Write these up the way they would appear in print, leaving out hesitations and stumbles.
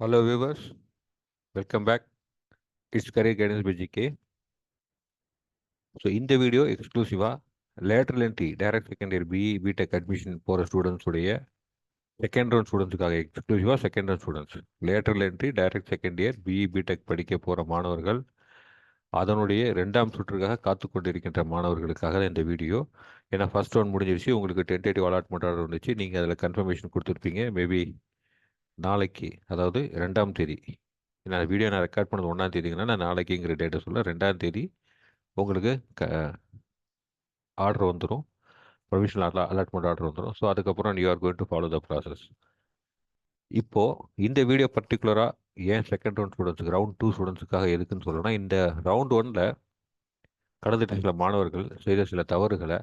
Hello viewers, welcome back. It's Career Guidance by GK. இந்த video எக்ஸ்க்ளூசிவாக lateral entry direct second year BE BTech admission போகிற ஸ்டூடெண்ட்ஸுடைய second round ஸ்டூடெண்ட்ஸுக்காக எக்ஸ்க்ளூசிவாக second round students lateral entry direct second year BE BTech படிக்க போகிற மாணவர்கள் அதனுடைய ரெண்டாம் சுற்றுக்காக காத்து கொண்டிருக்கின்ற மாணவர்களுக்காக தான் இந்த வீடியோ. ஏன்னா ஃபர்ஸ்ட் ரவுண்ட் முடிஞ்சிருச்சு, உங்களுக்கு டென்டேட்டிவ் அலாட்மெண்ட் ஆர்டர் வந்துச்சு, நீங்கள் அதில் கன்ஃபர்மேஷன் கொடுத்துருப்பீங்க. மேபி நாளைக்கு, அதாவது 2ஆம் தேதி, நான் வீடியோ ரெக்கார்ட் பண்ணது 1ஆம் தேதிங்கன்னா நான் நாளைக்குங்கிற டேட்டை சொல்ல 2ஆம் தேதி உங்களுக்கு ஆர்டர் வந்துடும், ப்ரொவிஷனல் அலாட்மெண்ட் ஆர்டர் வந்துடும். ஸோ அதுக்கப்புறம் you are going to follow the process. இப்போது இந்த வீடியோ பர்டிகுலராக ஏன் செகண்ட் ரவுண்ட் ஸ்டூடெண்ட்ஸுக்கு ரவுண்ட் 2 ஸ்டூடெண்ட்ஸுக்காக எதுக்குன்னு சொல்லணும்னா, இந்த ரவுண்ட் 1ல் கடந்த சில மாணவர்கள் செய்த சில தவறுகளை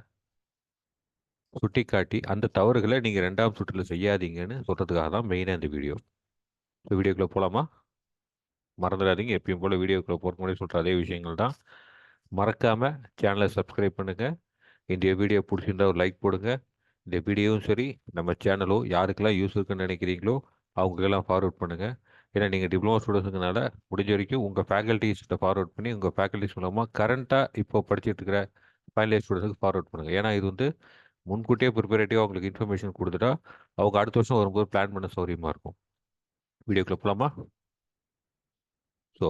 சுட்டி காட்டி அந்த தவறுகளை நீங்கள் 2ஆம் சுற்றில் செய்யாதீங்கன்னு சொல்கிறதுக்காக தான் மெயினாக இந்த வீடியோ. வீடியோக்குள்ளே போகலாமா? மறந்துடாதீங்க, எப்பயும் போல் வீடியோக்குள்ளே போகிற முன்னாடி சொல்கிற அதே விஷயங்கள் தான். மறக்காமல் சேனலை சப்ஸ்கிரைப் பண்ணுங்கள். இந்த வீடியோ பிடிச்சிருந்தா ஒரு லைக் போடுங்க. இந்த வீடியோவும் சரி நம்ம சேனலோ யாருக்கெல்லாம் யூஸ் இருக்குன்னு நினைக்கிறீங்களோ அவங்களுக்கெல்லாம் ஃபார்வர்ட் பண்ணுங்கள். ஏன்னா நீங்கள் டிப்ளமோ ஸ்டூடெண்ட்ஸுங்கனால முடிஞ்ச வரைக்கும் உங்கள் ஃபேக்கல்ட்டிஸ்கிட்ட ஃபார்வர்ட் பண்ணி உங்கள் ஃபேக்கல்ட்டிஸ் மூலமாக கரண்ட்டாக இப்போ படிச்சுட்டு இருக்கிற ஃபைனல் இயர் ஸ்டூடெண்ட்ஸுக்கு ஃபார்வர்ட் பண்ணுங்கள். ஏன்னா இது வந்து முன்கூட்டியே ப்ரிப்பரேட்டிவாக அவங்களுக்கு இன்ஃபர்மேஷன் கொடுத்துட்டா அவங்க அடுத்த வருஷம் வரும்போது பிளான் பண்ண சௌரியமாக இருக்கும். வீடியோக்குள்ள போகலாமா? ஸோ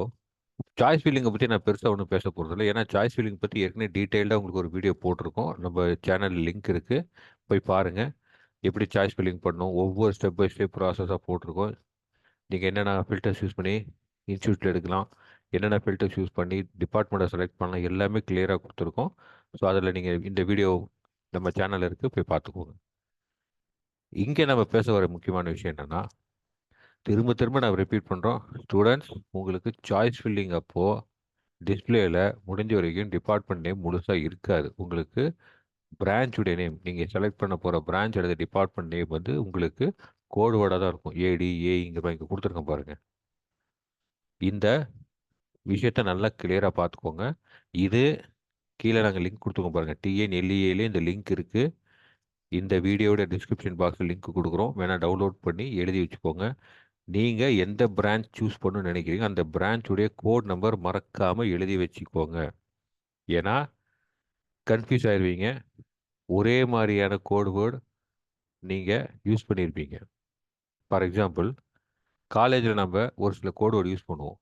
சாய்ஸ் ஃபீலிங்கை பற்றி நான் பெருசாக ஒன்றும் பேச போகிறதில்ல. ஏன்னா சாய்ஸ் ஃபீலிங் பற்றி ஏற்கனவே டீட்டெயில்டாக உங்களுக்கு ஒரு வீடியோ போட்டிருக்கோம். நம்ம சேனல் லிங்க் இருக்குது, போய் பாருங்கள். எப்படி சாய்ஸ் ஃபில்லிங் பண்ணணும், ஒவ்வொரு ஸ்டெப் பை ஸ்டெப் ப்ராசஸாக போட்டிருக்கோம். நீங்கள் என்னென்ன ஃபில்டர்ஸ் யூஸ் பண்ணி இன்ஸ்டியூட்டில் எடுக்கலாம், என்னென்ன ஃபில்டர்ஸ் யூஸ் பண்ணி டிபார்ட்மெண்ட்டை செலக்ட் பண்ணலாம், எல்லாமே கிளியராக கொடுத்துருக்கோம். ஸோ அதில் நீங்கள் இந்த வீடியோ நம்ம சேனலில் இருக்குது, போய் பார்த்துக்கோங்க. இங்கே நம்ம பேச வர முக்கியமான விஷயம் என்னென்னா, திரும்ப திரும்ப நான் ரிப்பீட் பண்ணுறோம், ஸ்டூடெண்ட்ஸ் உங்களுக்கு சாய்ஸ் ஃபில்லிங் அப்போது டிஸ்பிளேயில் முடிஞ்ச வரைக்கும் டிபார்ட்மெண்ட் நேம் முழுசாக இருக்காது. உங்களுக்கு பிரான்ச்சுடைய நேம், நீங்கள் செலக்ட் பண்ண போகிற பிரான்ச் அல்லது டிபார்ட்மெண்ட் நேம் வந்து உங்களுக்கு கோடு வேர்டாக தான் இருக்கும். ஏடி ஏஇங்கிற இங்கே கொடுத்துருக்கேன் பாருங்கள். இந்த விஷயத்த நல்லா கிளியராக பார்த்துக்கோங்க. இது கீழே நாங்கள் லிங்க் கொடுத்துருக்கோம் பாருங்கள், டிஎன்எல்இஏலே இந்த லிங்க் இருக்குது. இந்த வீடியோட டிஸ்கிரிப்ஷன் பாக்ஸில் லிங்க் கொடுக்குறோம், வேணால் டவுன்லோட் பண்ணி எழுதி வச்சுக்கோங்க. நீங்கள் எந்த பிரான்ச் சூஸ் பண்ணணும்னு நினைக்கிறீங்க அந்த பிரான்ச்சுடைய கோட் நம்பர் மறக்காமல் எழுதி வச்சுக்கோங்க. ஏன்னா கன்ஃபியூஸ் ஆயிடுவீங்க. ஒரே மாதிரியான கோட் வேர்டு நீங்கள் யூஸ் பண்ணியிருப்பீங்க. ஃபார் எக்ஸாம்பிள், காலேஜில் நம்ம ஒரு சில கோட் வேர்டு யூஸ் பண்ணுவோம்,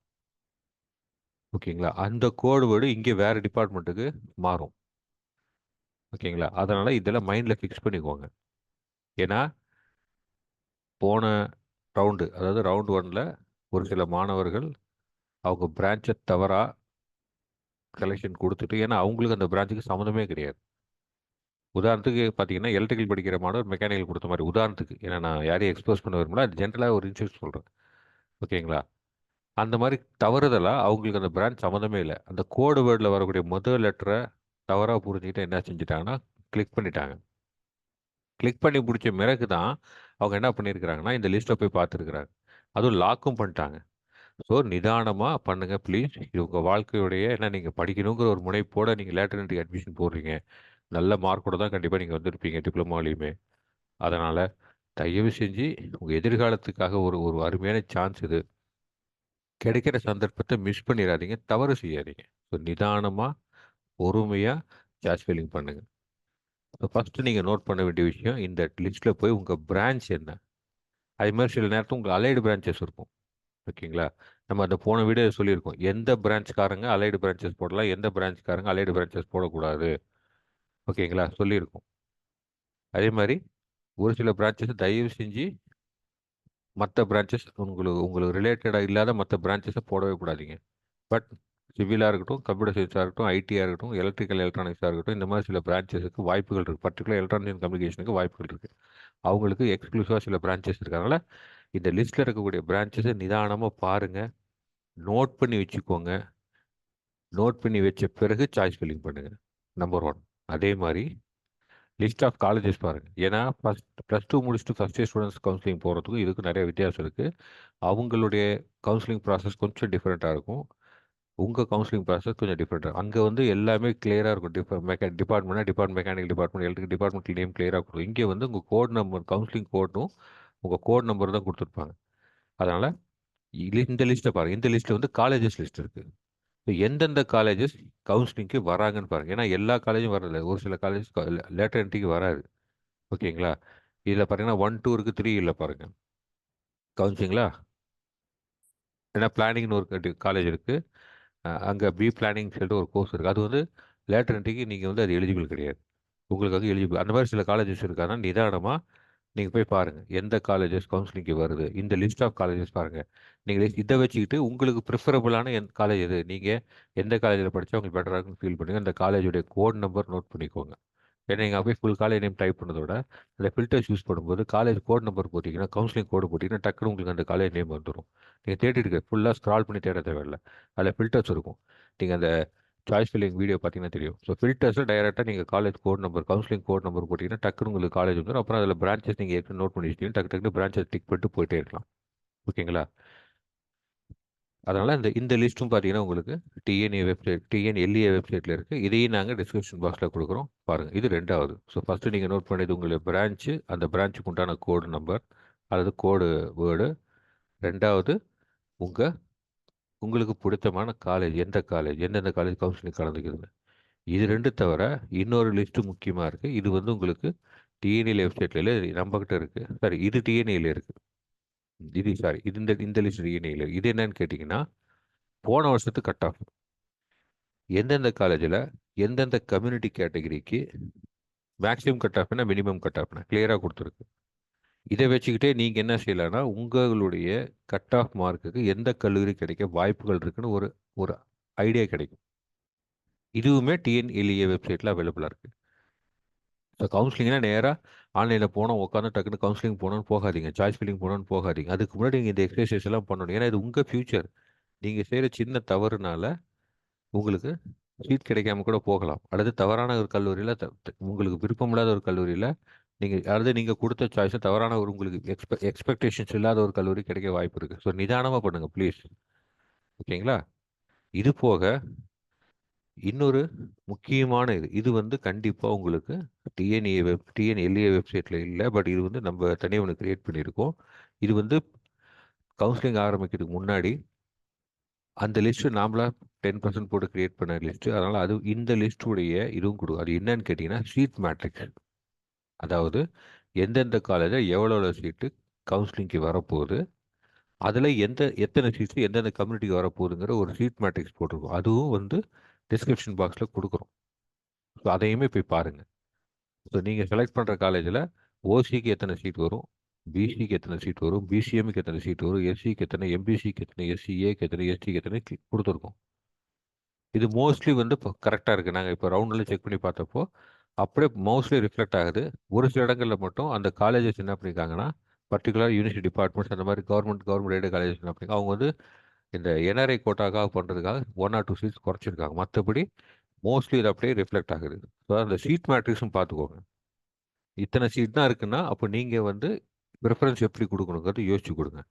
ஓகேங்களா? அந்த கோட் வேர்டு இங்கே வேறு டிபார்ட்மெண்ட்டுக்கு மாறும், ஓகேங்களா? அதனால் இதெல்லாம் மைண்டில் ஃபிக்ஸ் பண்ணிக்கோங்க. ஏன்னா போன ரவுண்டு, அதாவது ரவுண்ட் 1ல் ஒரு சில மாணவர்கள் அவங்க பிரான்ச்சை தவறாக செலெக்ஷன் கொடுத்துட்டு, ஏன்னா அவங்களுக்கு அந்த பிரான்ச்சுக்கு சம்மந்தமே கிடையாது. உதாரணத்துக்கு பார்த்தீங்கன்னா, எலக்ட்ரிக்கல் படிக்கிற மாணவர் மெக்கானிக்கல் கொடுத்த மாதிரி, உதாரணத்துக்கு. ஏன்னா நான் யாரையும் எக்ஸ்போஸ் பண்ண விரும்பல, அது ஜென்ரலாக ஒரு இன்ஸ்டியூட் சொல்கிறேன், ஓகேங்களா? அந்த மாதிரி தவறுதலாக அவங்களுக்கு அந்த பிரான்ச் சம்மந்தமே இல்லை. அந்த கோடு வேர்டில் வரக்கூடிய முதல் லெட்டரை தவறாக புரிஞ்சுக்கிட்டு என்ன செஞ்சுட்டாங்கன்னா, கிளிக் பண்ணிட்டாங்க. கிளிக் பண்ணி பிடிச்ச பிறகு தான் அவங்க என்ன பண்ணியிருக்கிறாங்கன்னா, இந்த லிஸ்ட்டை போய் பார்த்துருக்குறாங்க. அதுவும் லாக்கும் பண்ணிட்டாங்க. ஸோ நிதானமாக பண்ணுங்கள் ப்ளீஸ். இது உங்கள் வாழ்க்கையுடைய, ஏன்னா நீங்கள் படிக்கணுங்கிற ஒரு முனைப்போடு நீங்கள் லேட்டரல் என்ட்ரி அட்மிஷன் போடுறீங்க. நல்ல மார்க்கோடு தான் கண்டிப்பாக நீங்கள் வந்திருப்பீங்க டிப்ளமாலையுமே. அதனால் தயவு செஞ்சு உங்கள் எதிர்காலத்துக்காக ஒரு ஒரு அருமையான சான்ஸ் இது. கிடைக்கிற சந்தர்ப்பத்தை மிஸ் பண்ணிடாதீங்க, தவறு செய்யாதீங்க. ஸோ நிதானமாக பொறுமையாக சாய்ஸ் ஃபில்லிங் பண்ணுங்கள். ஸோ ஃபஸ்ட்டு நீங்கள் நோட் பண்ண வேண்டிய விஷயம், இந்த லிஸ்ட்டில் போய் உங்கள் பிரான்ச் என்ன. அதே மாதிரி சில நேரத்தில் உங்கள் அலைடு பிரான்ச்சஸ் இருக்கும், ஓகேங்களா? நம்ம அந்த போன வீடியோ சொல்லியிருக்கோம், எந்த பிரான்ச்காரங்க அலைடு பிரான்ச்சஸ் போடலாம், எந்த பிரான்ச்காரங்க அலைடு பிரான்ச்சஸ் போடக்கூடாது, ஓகேங்களா? சொல்லியிருக்கோம். அதே மாதிரி ஒரு சில பிரான்ச்சஸ் தயவு செஞ்சு மற்ற பிரான்ச்சஸ் உங்களுக்கு உங்களுக்கு ரிலேட்டடாக இல்லாத மற்ற பிரான்ச்சஸை போடவே கூடாதீங்க. பட் சிவிலாக இருக்கட்டும், கம்ப்யூட்டர் சயின்ஸாக இருக்கட்டும், ஐடியாக இருக்கட்டும், எலக்ட்ரிக்கல் எலக்ட்ரானிக்ஸாக இருக்கட்டும், இந்த மாதிரி சில பிரான்ச்சஸுக்கு வாய்ப்புகள் இருக்குது. பர்டிகுலர் எலக்ட்ரானிக்ஸ் அண்ட் கம்யூனிகேஷனுக்கு வாய்ப்புகள் இருக்குது. அவங்களுக்கு எக்ஸ்க்ளூசிவாக சில பிரான்ச்சஸ் இருக்கிறதுனால இந்த லிஸ்ட்டில் இருக்கக்கூடிய பிரான்ச்சஸை நிதானமாக பாருங்கள், நோட் பண்ணி வச்சுக்கோங்க. நோட் பண்ணி வச்ச பிறகு சாய்ஸ் ஃபில்லிங் பண்ணுங்கள், நம்பர் 1. அதே மாதிரி லிஸ்ட் ஆஃப் காலேஜஸ் பாருங்கள். ஏன்னா +2 முடிச்சுட்டு ஃபஸ்ட் இயர் ஸ்டூடெண்ட்ஸ் கவுன்சிலிங் போகிறதுக்கும் இதுக்கு நிறைய வித்தியாசம் இருக்குது. அவங்களுடைய கவுன்சிலிங் ப்ராசஸ் கொஞ்சம் டிஃப்ரெண்ட்டாக இருக்கும், உங்கள் கவுன்சிலிங் ப்ராசஸ் கொஞ்சம் டிஃப்ரெண்ட்டாக. அங்கே வந்து எல்லாமே கிளியராக இருக்கும். Department mechanical department, electric department name கிளியராக கொடுக்கும். இங்கே வந்து உங்கள் கோட் நம்பர், கவுன்சிலிங் கோடும் உங்கள் கோட் நம்பர் தான் கொடுத்துருப்பாங்க. அதனால் இந்த லிஸ்ட்டை பாருங்கள். இந்த லிஸ்ட்டில் வந்து காலேஜஸ் லிஸ்ட் இருக்குது. ஸோ எந்தெந்த காலேஜஸ் கவுன்சிலிங்க்கு வராங்கன்னு பாருங்கள். ஏன்னா எல்லா காலேஜும் வரல, ஒரு சில காலேஜ் லேட்டர் என்ட்ரிக்கு வராது. ஓகேங்களா? இதில் பார்த்தீங்கன்னா 1 2 இருக்குது, 3 இல்லை பாருங்கள். கவனிச்சிங்களா? ஏன்னா பிளானிங்னு ஒரு காலேஜ் இருக்குது. அங்கே பி பிளானிங் சொல்லிட்டு ஒரு கோர்ஸ் இருக்குது. அது வந்து லேட்டர் என்ட்ரிக்கு நீங்கள் வந்து அது எலிஜிபிள் கிடையாது. உங்களுக்கு வந்து எலிஜிபிள் அந்த மாதிரி சில காலேஜஸ் இருக்காங்கன்னா நிதானமாக நீங்கள் போய் பாருங்கள் எந்த காலேஜஸ் கவுன்சிலிங்க்கு வருது. இந்த லிஸ்ட் ஆஃப் காலேஜஸ் பாருங்கள். நீங்கள் இதை வச்சுக்கிட்டு உங்களுக்கு ப்ரிஃபரபுளான காலேஜ் எது, நீங்கள் எந்த காலேஜில் படித்தா உங்களுக்கு பெட்டராக இருக்குன்னு ஃபீல் பண்ணுங்கள். அந்த காலேஜுடைய கோட் நம்பர் நோட் பண்ணிக்கோங்க. ஏன்னா நீங்கள் அப்படியே ஃபுல் காலேஜ் நேம் டைப் பண்ணதை விட அந்த ஃபில்டர்ஸ் யூஸ் பண்ணும்போது காலேஜ் கோட் நம்பர் போட்டிங்கன்னா, கவுன்சிலிங் கோடு போட்டிங்கன்னா டக்குனு உங்களுக்கு அந்த காலேஜ் நேம் வந்துடும். நீங்கள் தேடிட்டு இருக்க ஃபுல்லாக ஸ்க்ரால் பண்ணி தேட தேவையில்லை. அதில் ஃபில்டர்ஸ் இருக்கும். நீங்கள் அந்த சாய்ஸ் ஃபில்லிங் வீடியோ பார்த்தீங்கன்னா தெரியும். ஸோ ஃபில்டர்ஸில் டைரெக்டாக நீங்கள் college code number, counselling code number போட்டிங்கன்னா டக்குனு உங்களுக்கு காலேஜ் வந்துடும். அப்புறம் அதில் பிரான்ச்சஸ் நீங்கள் ஏற்கனவே நோட் பண்ணி வச்சிட்டீங்கன்னா டக்கு டக்குனு பிரான்ச்சஸ் டிக் பண்ணிட்டு போயிட்டே இருக்கலாம். ஓகேங்களா? அதனால் இந்த லிஸ்ட்டும் பார்த்தீங்கன்னா உங்களுக்கு டிஎன்ஏ வெப்சைட், டிஎன்எல்ஏ வெப்சைட்டில் இருக்குது. இதையும் நாங்கள் டிஸ்கிரிப்ஷன் பாக்ஸில் கொடுக்குறோம் பாருங்கள். இது ரெண்டாவது. ஸோ ஃபஸ்ட்டு நீங்கள் நோட் பண்ணது உங்களுடைய பிரான்ச்சு, அந்த பிரான்ச்சுக்கு உண்டான கோடு நம்பர் அல்லது கோடு வேர்டு. ரெண்டாவது உங்கள் உங்களுக்கு பிடித்தமான காலேஜ், எந்த காலேஜ், எந்தெந்த காலேஜ் கவுன்சிலிங் கலந்துக்கிறது. இது ரெண்டு தவிர இன்னொரு லிஸ்ட்டு முக்கியமாக இருக்குது. இது வந்து உங்களுக்கு டிஎன்ஏ வெப்சைட்டில் நம்மக்கிட்ட இருக்குது. சாரி, இது டிஎன்ஏல இருக்குது. இது இந்த லிஸ்ட் டிஎன்ஏல. இது என்னன்னு கேட்டிங்கன்னா, போன வருஷத்து கட் ஆஃப் எந்தெந்த காலேஜில் எந்தெந்த கம்யூனிட்டி கேட்டகரிக்கு மேக்ஸிமம் கட் ஆஃப்னா மினிமம் கட் ஆஃப்னா கிளியராக கொடுத்துருக்கு. இதை வச்சுக்கிட்டே நீங்கள் என்ன செய்யலாம்னா, உங்களுடைய கட் ஆஃப் மார்க்குக்கு எந்த கல்லூரி கிடைக்க வாய்ப்புகள் இருக்குன்னு ஒரு ஒரு ஐடியா கிடைக்கும். இதுவுமே டிஎன்எல்ஏ வெப்சைட்டில் அவைலபிளாக இருக்குது. ஸோ கவுன்சிலிங்னா நேராக ஆன்லைனில் போனோம், உட்காந்து டக்குன்னு கவுன்சிலிங் போகணுன்னு போகாதீங்க, சாய்ஸ் ஃபில்லிங் போகணுன்னு போகாதீங்க. அதுக்கு முன்னாடி நீங்கள் இந்த எக்ஸசைஸ் எல்லாம் பண்ணணும். ஏன்னா இது உங்கள் ஃபியூச்சர். நீங்கள் செய்கிற சின்ன தவறுனால உங்களுக்கு சீட் கிடைக்காம கூட போகலாம். அல்லது தவறான ஒரு கல்லூரியில் உங்களுக்கு விருப்பமில்லாத ஒரு கல்லூரியில் நீங்கள் கொடுத்த சாய்ஸை தவறான ஒரு உங்களுக்கு எக்ஸ்பெக்டேஷன்ஸ் இல்லாத ஒரு கல்லூரி கிடைக்க வாய்ப்பு இருக்குது. ஸோ நிதானமாக பண்ணுங்கள் ப்ளீஸ். ஓகேங்களா? இது போக இன்னொரு முக்கியமான இது வந்து கண்டிப்பாக உங்களுக்கு டிஎன்எல்ஏ வெப்சைட்டில் இல்லை. பட் இது வந்து நம்ம தனியாக ஒன்று கிரியேட் பண்ணியிருக்கோம். இது வந்து கவுன்சிலிங் ஆரம்பிக்கிறதுக்கு முன்னாடி அந்த லிஸ்ட்டு நாமளாக 10% போட்டு கிரியேட் பண்ண லிஸ்ட்டு. அதனால் அது இந்த லிஸ்ட்டுடைய இதுவும் கொடுக்கும். அது என்னன்னு கேட்டிங்கன்னா சீட் மேட்ரிக்ஸ். அதாவது எந்தெந்த காலேஜில் எவ்வளோ சீட்டு கவுன்சிலிங்க்கு வரப்போகுது, அதில் எத்தனை சீட்ஸு எந்தெந்த கம்யூனிட்டிக்கு வரப்போகுதுங்கிற ஒரு சீட் மேட்ரிக்ஸ் போட்டிருக்கோம். அதுவும் வந்து டிஸ்கிரிப்ஷன் பாக்ஸில் கொடுக்குறோம். ஸோ அதையுமே போய் பாருங்கள். ஸோ நீங்கள் செலக்ட் பண்ணுற காலேஜில் ஓசிக்கு எத்தனை சீட் வரும், பிசிக்கு எத்தனை சீட் வரும், பிசிஎம்க்கு எத்தனை சீட் வரும், எஸ்சிக்கு எத்தனை, எம்பிசிக்கு எத்தனை, எஸ்சிஏக்கு எத்தனை, எஸ்டிக்கு எத்தனை கொடுத்துருக்கோம். இது மோஸ்ட்லி வந்து இப்போ கரெக்டாக இருக்குது. நாங்கள் இப்போ ரவுண்டில் செக் பண்ணி பார்த்தப்போ அப்படியே மோஸ்ட்லி ரிஃப்ளெக்ட் ஆகுது. ஒரு சில இடங்களில் மட்டும் அந்த காலேஜஸ் என்ன பண்ணியிருக்காங்கன்னா, பர்டிகுலர் யூனிவர்சிட்டி டிபார்ட்மெண்ட்ஸ் அந்த மாதிரி கவர்மெண்ட் எய்டட் காலேஜஸ் என்ன பண்ணியிருக்காங்க, அவங்க வந்து இந்த என்ஆர்ஐ கோட்டாக்காக பண்ணுறதுக்காக 1 or 2 சீட்ஸ் குறைச்சிருக்காங்க. மற்றபடி மோஸ்ட்லி இது அப்படியே ரிஃப்ளெக்ட் ஆகுது. ஸோ அந்த சீட் மேட்ரிக்ஸும் பார்த்துக்கோங்க. இத்தனை சீட் தான் இருக்குன்னா அப்போ நீங்கள் வந்து ப்ரிஃபரன்ஸ் எப்படி கொடுக்கணுங்கிறது யோசிச்சு கொடுங்க.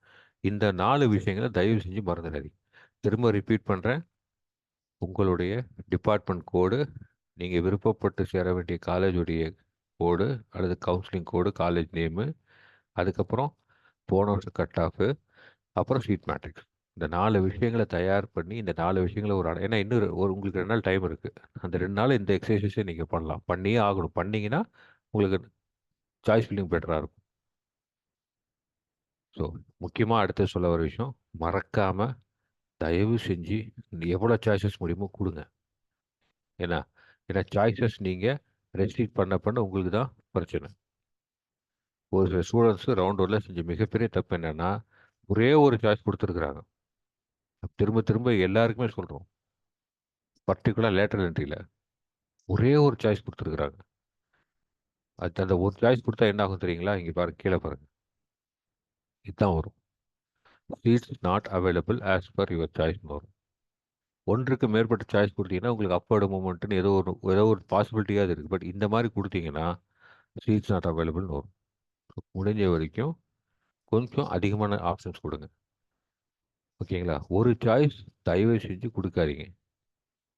இந்த 4 விஷயங்களை தயவு செஞ்சு மறந்துடாதீங்க. திரும்ப ரிப்பீட் பண்ணுறேன். உங்களுடைய டிபார்ட்மெண்ட் கோடு, நீங்கள் விருப்பப்பட்டு சேர வேண்டிய காலேஜுடைய கோடு அல்லது கவுன்சிலிங் கோடு, காலேஜ் நேமு, அதுக்கப்புறம் போன வருஷம் கட் ஆஃபு, அப்புறம் சீட் மேட்ரிக்ஸ். இந்த 4 விஷயங்களை தயார் பண்ணி இந்த 4 விஷயங்களை ஏன்னா இன்னொரு உங்களுக்கு 2 நாள் டைம் இருக்குது. அந்த 2 நாள் இந்த எக்ஸசைஸை நீங்கள் பண்ணலாம். பண்ணியே ஆகணும். பண்ணிங்கன்னா உங்களுக்கு சாய்ஸ் ஃபில்லிங் பெட்டராக இருக்கும். ஸோ முக்கியமாக அடுத்து சொல்ல வர விஷயம், மறக்காமல் தயவு செஞ்சு எவ்வளோ சாய்ஸஸ் முடியுமோ கொடுங்க. ஏன்னா ஏன்னா சாய்ஸஸ் நீங்கள் ரெஸ்ட்ரிக்ட் பண்ண உங்களுக்கு தான் பிரச்சனை. ஒரு சில ஸ்டூடெண்ட்ஸு ரவுண்ட் ஒன்ல செஞ்ச மிகப்பெரிய தப்பு என்னென்னா, ஒரே ஒரு சாய்ஸ் கொடுத்துருக்குறாங்க. திரும்ப திரும்ப எல்லாருக்குமே சொல்கிறோம். பர்டிகுலர் லேட்டரல் என்ட்ரியில் ஒரே ஒரு சாய்ஸ் கொடுத்துருக்குறாங்க. அந்த ஒரு சாய்ஸ் கொடுத்தா என்ன ஆகும் தெரியுங்களா? இங்கே பாருங்க, கீழே பாருங்க, இதுதான் வரும். Seats not available as per your சாய்ஸ்னு வரும். ஒன்றுக்கு மேற்பட்ட சாய்ஸ் கொடுத்தீங்கன்னா உங்களுக்கு அப்வர்டு மூமெண்ட்னு ஏதோ ஒரு பாசிபிலிட்டியாக இருக்குது. பட் இந்த மாதிரி கொடுத்தீங்கன்னா சீட்ஸ் நாட் அவைலபிள்னு வரும். முடிஞ்ச வரைக்கும் கொஞ்சம் அதிகமான ஆப்ஷன்ஸ் கொடுங்க. ஓகேங்களா? ஒரு சாய்ஸ் தயவு செஞ்சு கொடுக்காதீங்க.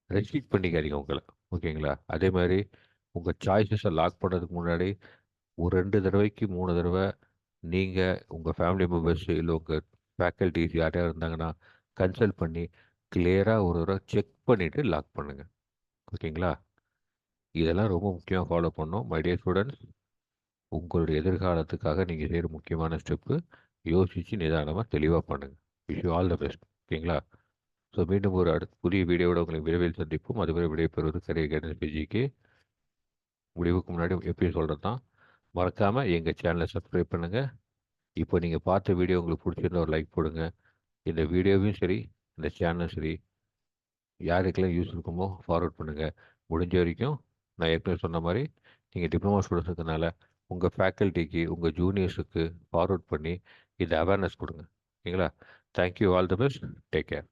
ரெஸ்ட்ரிக்ட் பண்ணிக்காதீங்க உங்களை. ஓகேங்களா? அதே மாதிரி உங்கள் சாய்ஸஸை லாக் பண்ணுறதுக்கு முன்னாடி ஒரு 2 தடவைக்கு 3 தடவை நீங்கள் உங்கள் ஃபேமிலி மெம்பர்ஸ் இல்லை உங்கள் ஃபேக்கல்ட்டிஸ் யார் யார் இருந்தாங்கன்னா கன்சல்ட் பண்ணி கிளியராக ஒரு தடவை செக் பண்ணிவிட்டு லாக் பண்ணுங்கள். ஓகேங்களா? இதெல்லாம் ரொம்ப முக்கியமாக ஃபாலோ பண்ணணும். மை டியர் ஸ்டூடெண்ட்ஸ், உங்களுடைய எதிர்காலத்துக்காக நீங்கள் செய்கிற முக்கியமான ஸ்டெப்பு யோசித்து நிதானமாக தெளிவாக பண்ணுங்கள். Wish you all the best. ஓகேங்களா? ஸோ மீண்டும் ஒரு அடுத்த புதிய வீடியோவோட உங்களை விரைவில் சந்திப்போம். அதுவரை விடைபெறுவது கரியர் கைடன்ஸ் பிஜிக்கு. முடிவுக்கு முன்னாடி எப்பயும் சொல்கிறது தான், மறக்காமல் எங்கள் சேனலை சப்ஸ்கிரைப் பண்ணுங்கள். இப்போ நீங்கள் பார்த்த வீடியோ உங்களுக்கு பிடிச்சிருந்தா ஒரு லைக் போடுங்க. இந்த வீடியோவையும் சரி, இந்த சேனலும் சரி, யாருக்கெல்லாம் யூஸ் இருக்குமோ ஃபார்வர்ட் பண்ணுங்கள். முடிஞ்ச வரைக்கும் நான் ஏற்கனவே சொன்ன மாதிரி நீங்கள் டிப்ளமோ ஸ்டூடெண்ட்ஸ் இருக்கனால உங்கள் ஃபேக்கல்ட்டிக்கு, உங்கள் ஜூனியர்ஸுக்கு ஃபார்வர்ட் பண்ணி இந்த அவேர்னஸ் கொடுங்க. ஓகேங்களா? Thank you. All the best. Take care.